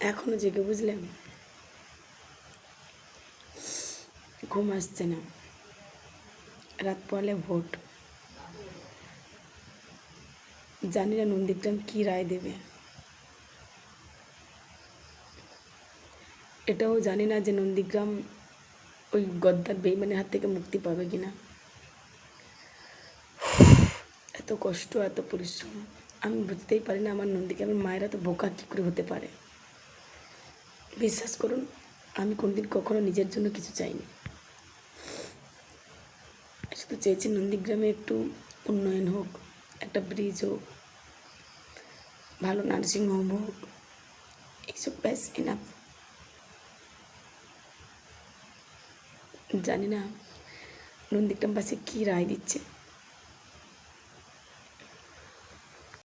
এখনো জেগে, বুঝলেন? ঘুম আসছে না, রাত পড়লে ভোট। জানি না নন্দীগ্রাম কী রায় দেবে, এটাও জানি না যে নন্দীগ্রাম ওই গদ্দার বেইমানের হাত থেকে মুক্তি পাবে কিনা। এত কষ্ট, এত পরিশ্রম, আমি বুঝতেই পারি না আমার নন্দীগ্রামের মায়েরা তো বোকা কী করে হতে পারে। বিশ্বাস করুন, আমি কোনদিন কখনো নিজের জন্য কিছু চাইনি, শুধু চেয়েছি নন্দীগ্রামে একটু উন্নয়ন হোক, একটা ব্রিজ হোক, ভালো নার্সিংহোম হোক, এইসব ব্যাস এনাফ। জানি না নন্দীগ্রামবাসী কী রায় দিচ্ছে।